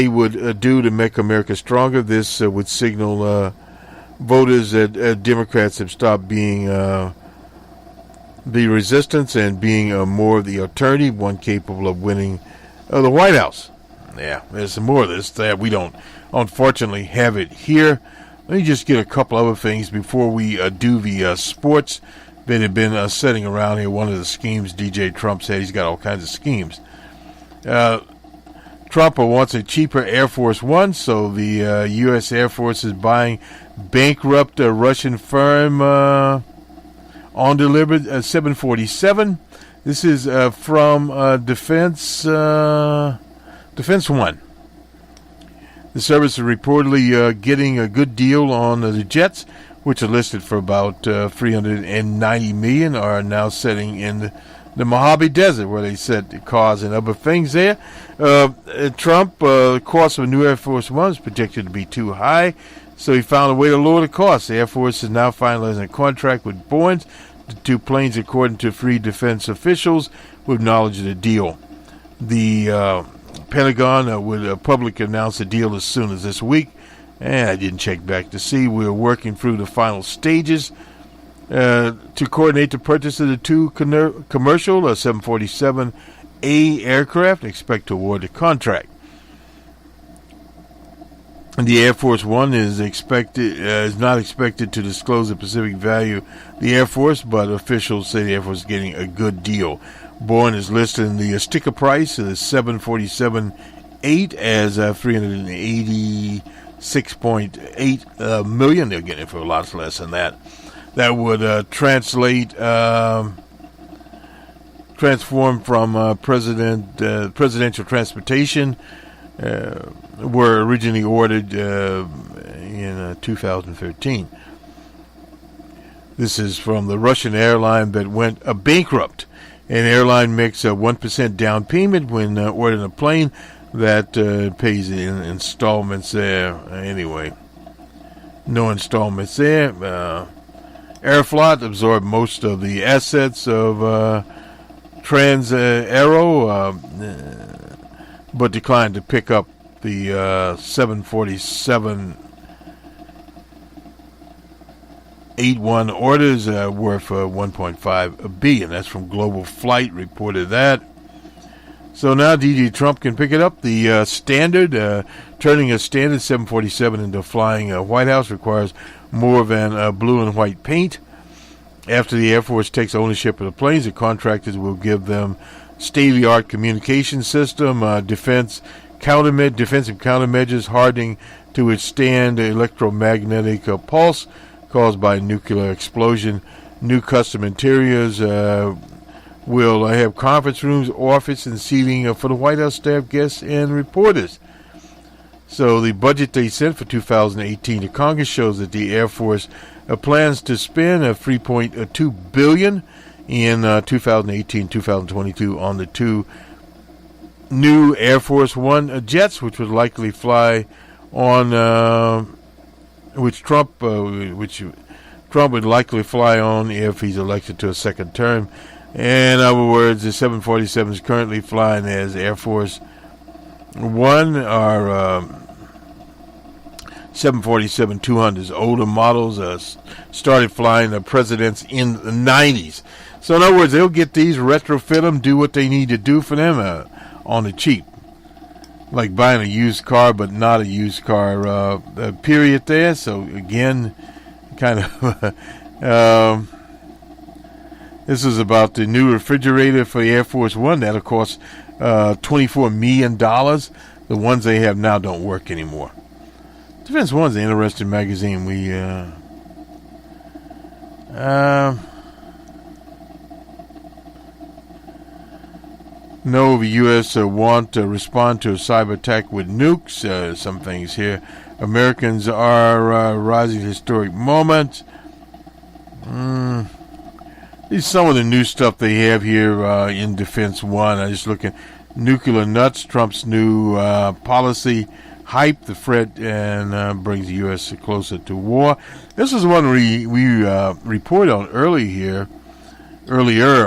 would do to make America stronger. This would signal voters that Democrats have stopped being the resistance and being more of the alternative, one capable of winning the White House. Yeah, there's some more of this that we don't, unfortunately, have it here. Let me just get a couple other things before we do the sports that have been setting around here. One of the schemes DJ Trump said, he's got all kinds of schemes. Trump wants a cheaper Air Force One, so the U.S. Air Force is buying bankrupt Russian firm on-delivered 747. This is from Defense One. The service is reportedly getting a good deal on the jets, which are listed for about $390 million, are now setting in the Mojave Desert, where they set cars and other things there. Trump, the cost of a new Air Force One is projected to be too high, so he found a way to lower the cost. The Air Force is now finalizing a contract with Boeing. The two planes, according to three defense officials, with knowledge of the deal. The Pentagon would publicly announce the deal as soon as this week. And I didn't check back to see. We're working through the final stages to coordinate the purchase of the two commercial 747A aircraft and expect to award the contract. And the Air Force One is not expected to disclose the specific value of the Air Force, but officials say the Air Force is getting a good deal. Boeing is listing the sticker price of the 747-8 as $386.8 million. They're getting it for a lot less than that. That would transform from presidential transportation, were originally ordered in 2013. This is from the Russian airline that went bankrupt. An airline makes a 1% down payment when ordering a plane that pays in installments there. Anyway, no installments there. Aeroflot absorbed most of the assets of Trans-Aero, but declined to pick up the 747-81 orders worth $1.5 billion. That's from Global Flight, reported that. So now DJ Trump can pick it up. The standard, turning a standard 747 into flying White House requires more than blue and white paint. After the Air Force takes ownership of the planes, the contractors will give them state-of-the-art communication system, defensive countermeasures, hardening to withstand electromagnetic pulse caused by a nuclear explosion. New custom interiors will have conference rooms, office, and seating for the White House staff, guests, and reporters. So the budget they sent for 2018 to Congress shows that the Air Force plans to spend $3.2 billion in 2018-2022 on the two new Air Force One jets, which would likely fly on, which Trump would likely fly on if he's elected to a second term. In other words, the 747 is currently flying as Air Force One are 747-200s. Older models started flying the presidents in the 90s. So in other words, they'll get these, retrofit them, do what they need to do for them on the cheap. Like buying a used car, but not a used car period there. So again, kind of... this is about the new refrigerator for the Air Force One. That'll cost $24 million. The ones they have now don't work anymore. Defense One's an interesting magazine. No, the U.S. Want to respond to a cyber attack with nukes. Some things here. Americans are rising to historic moments. These some of the new stuff they have here in Defense One. I just look at nuclear nuts, Trump's new policy hype, the threat, and brings the U.S. closer to war. This is one we reported on earlier,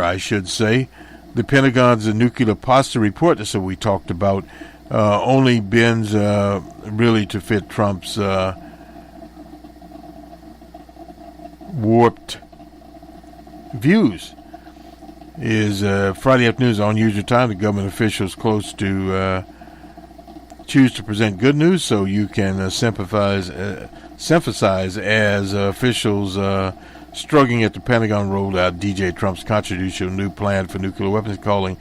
I should say. The Pentagon's nuclear posture report, that's what we talked about, only bends really to fit Trump's warped views. Is Friday afternoon is unusual time. The government officials close to choose to present good news, so you can sympathize as officials struggling at the Pentagon rolled out DJ Trump's controversial new plan for nuclear weapons, calling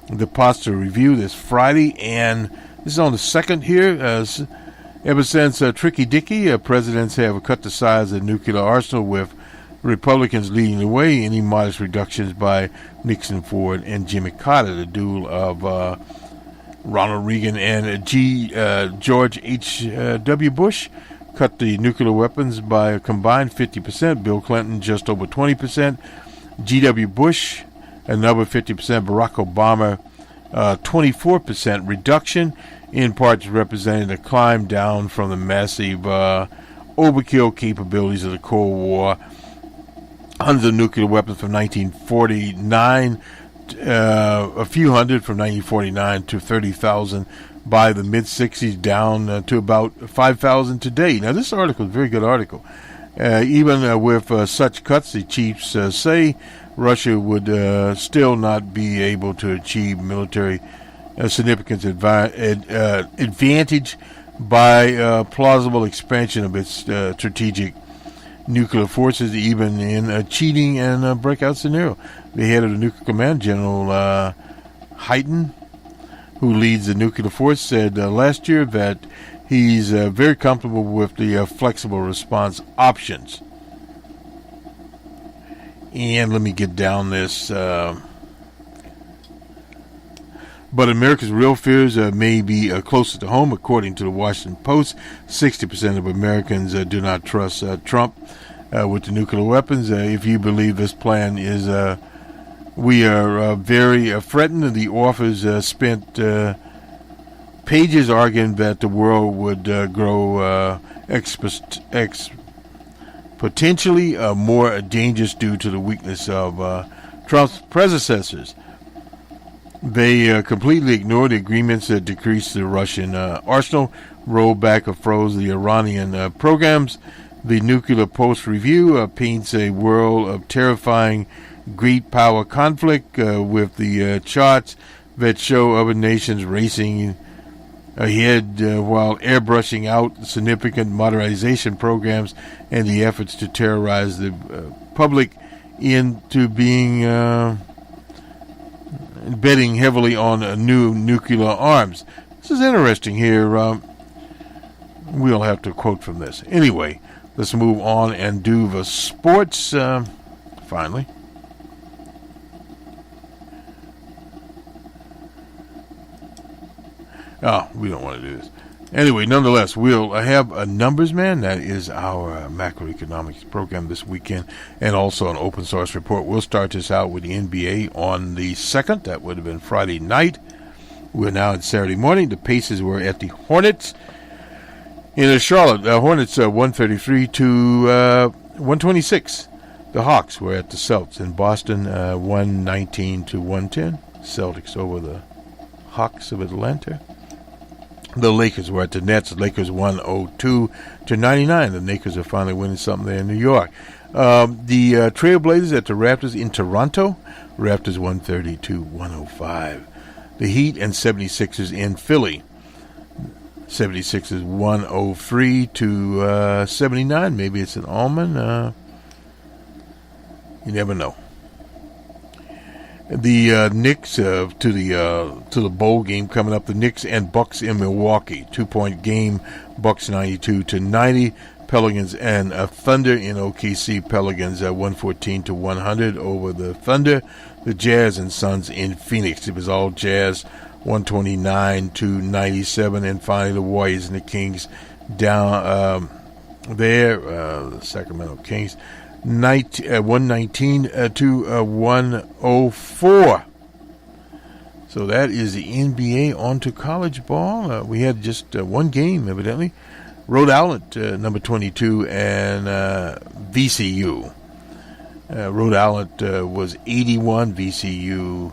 the posture review this Friday. And this is on the 2nd here. Ever since Tricky Dicky, presidents have cut the size of the nuclear arsenal, with Republicans leading the way. Any modest reductions by Nixon, Ford, and Jimmy Carter, the duel of Ronald Reagan and George H.W. Bush, cut the nuclear weapons by a combined 50%. Bill Clinton just over 20%. G.W. Bush, another 50%. Barack Obama, 24% reduction, in part representing a climb down from the massive overkill capabilities of the Cold War. Hundreds of nuclear weapons from 1949, a few hundred from 1949 to 30,000 by the mid-60s, down to about 5,000 today. Now, this article is a very good article. Even with such cuts, the chiefs say Russia would still not be able to achieve military significance advantage by plausible expansion of its strategic nuclear forces, even in a cheating and breakout scenario. The head of the Nuclear Command, General Hyten, who leads the nuclear force, said last year that he's very comfortable with the flexible response options. And let me get down this. But America's real fears may be closer to home. According to the Washington Post, 60% of Americans do not trust Trump with the nuclear weapons. If you believe this plan is, we are very threatened. The authors spent pages arguing that the world would grow potentially more dangerous due to the weakness of Trump's predecessors. They completely ignored the agreements that decreased the Russian arsenal, rolled back or froze the Iranian programs. The Nuclear Post Review paints a world of terrifying great power conflict with the charts that show other nations racing ahead while airbrushing out significant modernization programs and the efforts to terrorize the public into being betting heavily on new nuclear arms. This is interesting here. We'll have to quote from this. Anyway, let's move on and do the sports finally. Oh, we don't want to do this. Anyway, nonetheless, we'll have a numbers man. That is our macroeconomics program this weekend, and also an open source report. We'll start this out with the NBA on the 2nd. That would have been Friday night. We're now on Saturday morning. The Pacers were at the Hornets in Charlotte. Hornets 133 to 126. The Hawks were at the Celtics in Boston 119 to 110. Celtics over the Hawks of Atlanta. The Lakers were at the Nets. The Lakers 102 to 99. The Lakers are finally winning something there in New York. The Trailblazers at the Raptors in Toronto. Raptors 130 to 105. The Heat and 76ers in Philly. 76ers 103 to 79. Maybe it's an almond. You never know. The Knicks to the bowl game coming up. The Knicks and Bucks in Milwaukee. 2-point game. Bucks 92 to 90. Pelicans and Thunder in OKC. Pelicans 114 to 100 over the Thunder. The the Jazz and Sons in Phoenix. It was all Jazz, 129-97, and finally the Warriors and the Kings down the Sacramento Kings, 119-104. So that is the NBA. On to college ball. We had just one game, evidently. Rhode Island, number 22, and VCU. Rhode Island was 81, VCU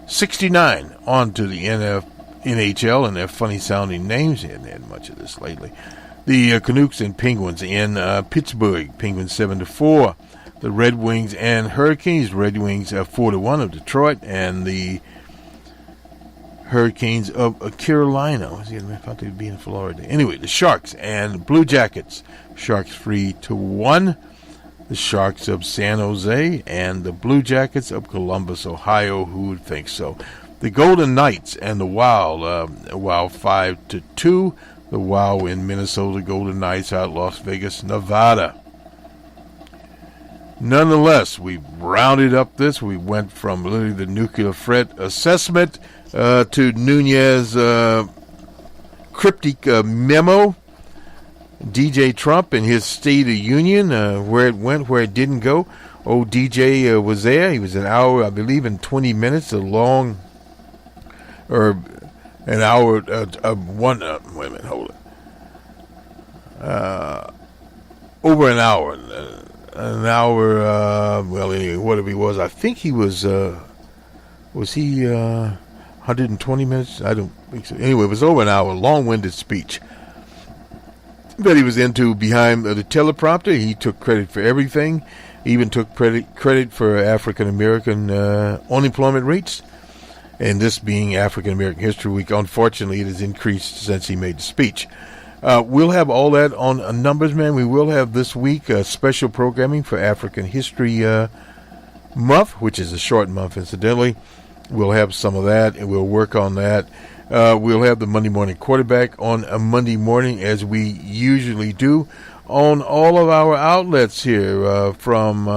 69. On to the NHL and their funny-sounding names. They hadn't had much of this lately. The Canucks and Penguins in Pittsburgh. Penguins 7-4. The Red Wings and Hurricanes. Red Wings 4-1 of Detroit, and the Hurricanes of Carolina. I thought they'd be in Florida. Anyway, the Sharks and Blue Jackets. Sharks 3-1. The Sharks of San Jose and the Blue Jackets of Columbus, Ohio. Who would think so? The Golden Knights and the Wild. Wild 5-2. The Wild in Minnesota. Golden Knights out Las Vegas, Nevada. Nonetheless, we rounded up this. We went from literally the nuclear threat assessment to Nunez cryptic memo. DJ Trump and his State of the Union, where it went, where it didn't go. Old DJ was there. He was an hour, I believe, and 20 minutes, an hour, wait a minute, hold it. Over an hour. Well, anyway, whatever he was, I think he was he 120 minutes? I don't think so. Anyway, it was over an hour, long-winded speech that he was into behind the teleprompter. He took credit for everything. He even took credit for African-American unemployment rates. And this being African-American History Week, unfortunately, it has increased since he made the speech. We'll have all that on Numbers Man. We will have this week special programming for African History Month, which is a short month, incidentally. We'll have some of that, and we'll work on that. We'll have the Monday Morning Quarterback on a Monday morning, as we usually do, on all of our outlets here, from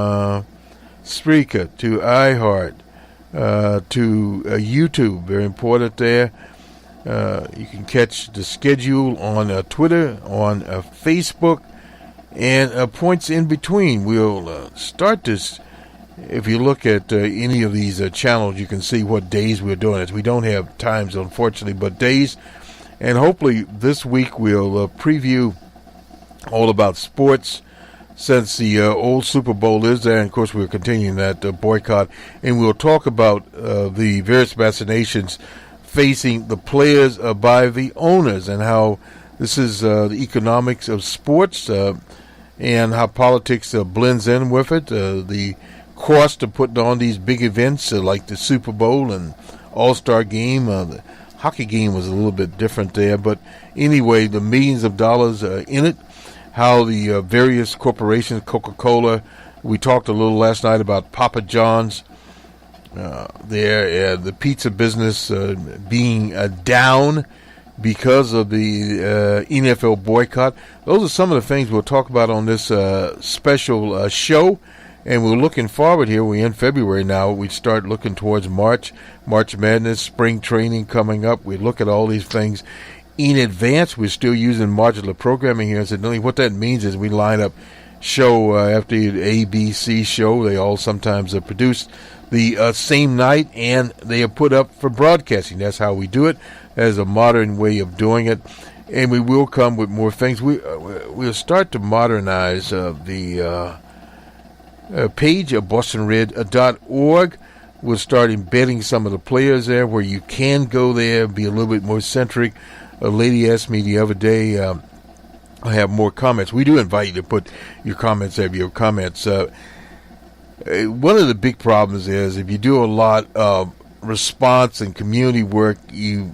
Spreaker to iHeart to YouTube. Very important there. You can catch the schedule on Twitter, on Facebook, and points in between. We'll start this. If you look at any of these channels, you can see what days we're doing it. We don't have times, unfortunately, but days. And hopefully this week we'll preview all about sports, since the old Super Bowl is there. And, of course, we're continuing that boycott. And we'll talk about the various vaccinations facing the players by the owners, and how this is the economics of sports, and how politics blends in with it. The cost of putting on these big events like the Super Bowl and All-Star Game. The hockey game was a little bit different there, but anyway, the millions of dollars in it. How the various corporations, Coca-Cola, we talked a little last night about Papa John's, the pizza business being down because of the NFL boycott. Those are some of the things we'll talk about on this special show. And we're looking forward here. We're in February now. We start looking towards March Madness, spring training coming up. We look at all these things in advance. We're still using modular programming here. Incidentally, what that means is we line up show after A, B, C show. They all sometimes are produced the same night, and they are put up for broadcasting. That's how we do it. That is a modern way of doing it. And we will come with more things. We'll start to modernize the page of bostonred.org. We'll start embedding some of the players there where you can go there, be a little bit more centric. A lady asked me the other day, I have more comments. We do invite you to put your comments there, your comments. One of the big problems is if you do a lot of response and community work, you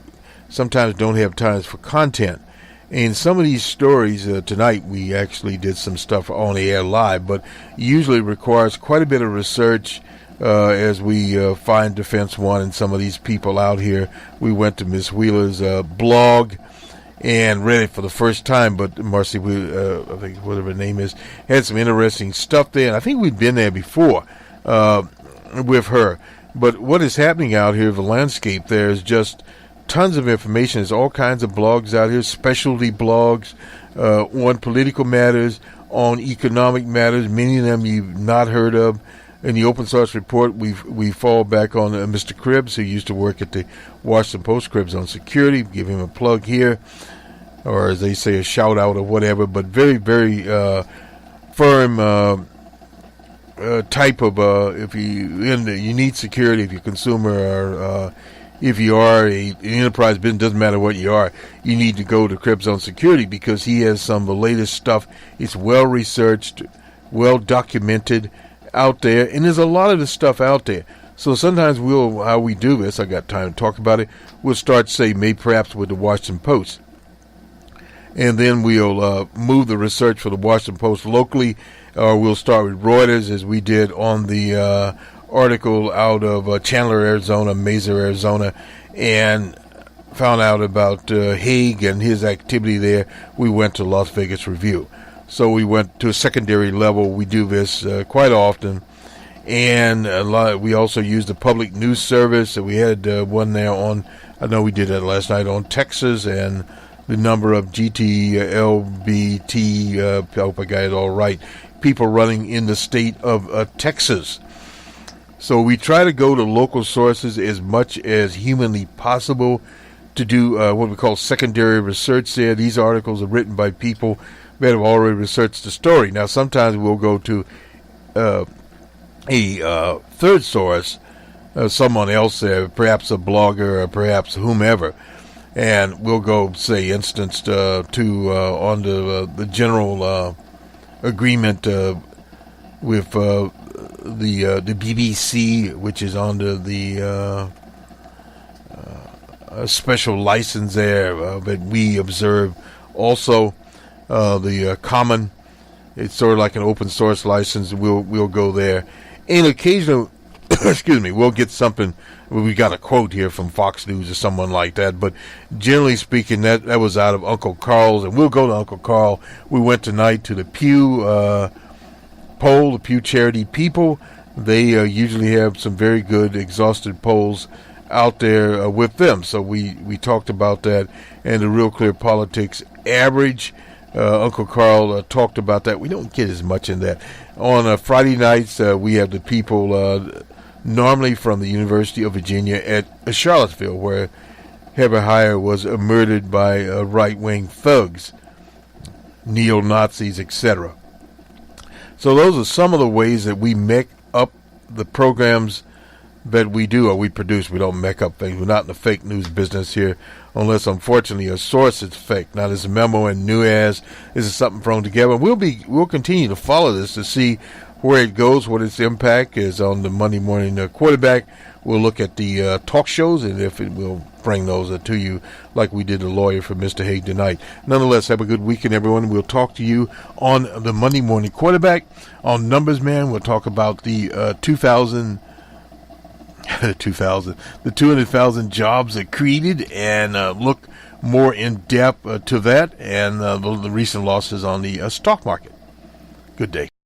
sometimes don't have time for content. And some of these stories, tonight we actually did some stuff on the air live, but usually requires quite a bit of research as we find Defense One and some of these people out here. We went to Miss Wheeler's blog and read it for the first time, but Marcy, I think whatever her name is, had some interesting stuff there. And I think we'd been there before. with her. But what is happening out here, the landscape there is just tons of information. There's all kinds of blogs out here, specialty blogs on political matters, on economic matters, many of them you've not heard of. In the open source report, we fall back on Mr. Cribbs, who used to work at the Washington Post. Cribbs on security. Give him a plug here, or as they say, a shout out or whatever. But very, very firm type of if you need security, if you're a consumer or if you are an enterprise business, doesn't matter what you are, you need to go to Cribbs on security because he has some of the latest stuff. It's well researched, well documented out there, and there's a lot of this stuff out there. So sometimes how we do this, I got time to talk about it, we'll start, say, maybe perhaps with the Washington Post. And then we'll move the research for the Washington Post locally, or we'll start with Reuters, as we did on the article out of Chandler, Arizona, Mesa, Arizona, and found out about Haig and his activity there. We went to Las Vegas Review. So we went to a secondary level. We do this quite often. And we also use the public news service. We had one there on, I know we did that last night, on Texas and the number of GTLBT, I hope I got it all right, people running in the state of Texas. So we try to go to local sources as much as humanly possible to do what we call secondary research there. These articles are written by people that have already researched the story. Now, sometimes we'll go to a third source, someone else there, perhaps a blogger or perhaps whomever, and we'll go, say, instanced on the general agreement with the BBC, which is under the special license there that we observe. Also, the common, it's sort of like an open source license. We'll go there, and occasionally, excuse me, we'll get something. We got a quote here from Fox News or someone like that, but generally speaking, that was out of Uncle Carl's, and we'll go to Uncle Carl. We went tonight to the Pew poll, the Pew Charity People. They usually have some very good, exhausted polls out there with them. So we talked about that, and the Real Clear Politics average. Uncle Carl talked about that. We don't get as much in that. On Friday nights, we have the people normally from the University of Virginia at Charlottesville, where Herbert Heyer was murdered by right-wing thugs, neo-Nazis, etc. So those are some of the ways that we make up the programs that we do or we produce. We don't make up things. We're not in the fake news business here, unless unfortunately a source is fake. Now this memo and new as this is something thrown together. We'll continue to follow this to see where it goes, what its impact is on the Monday morning quarterback. We'll look at the talk shows, and if it will bring those to you like we did the lawyer for Mr. Haig tonight. Nonetheless, have a good weekend, everyone. We'll talk to you on the Monday morning quarterback. On Numbers Man, we'll talk about the 200,000 jobs that created, and look more in depth to that and the recent losses on the stock market. Good day.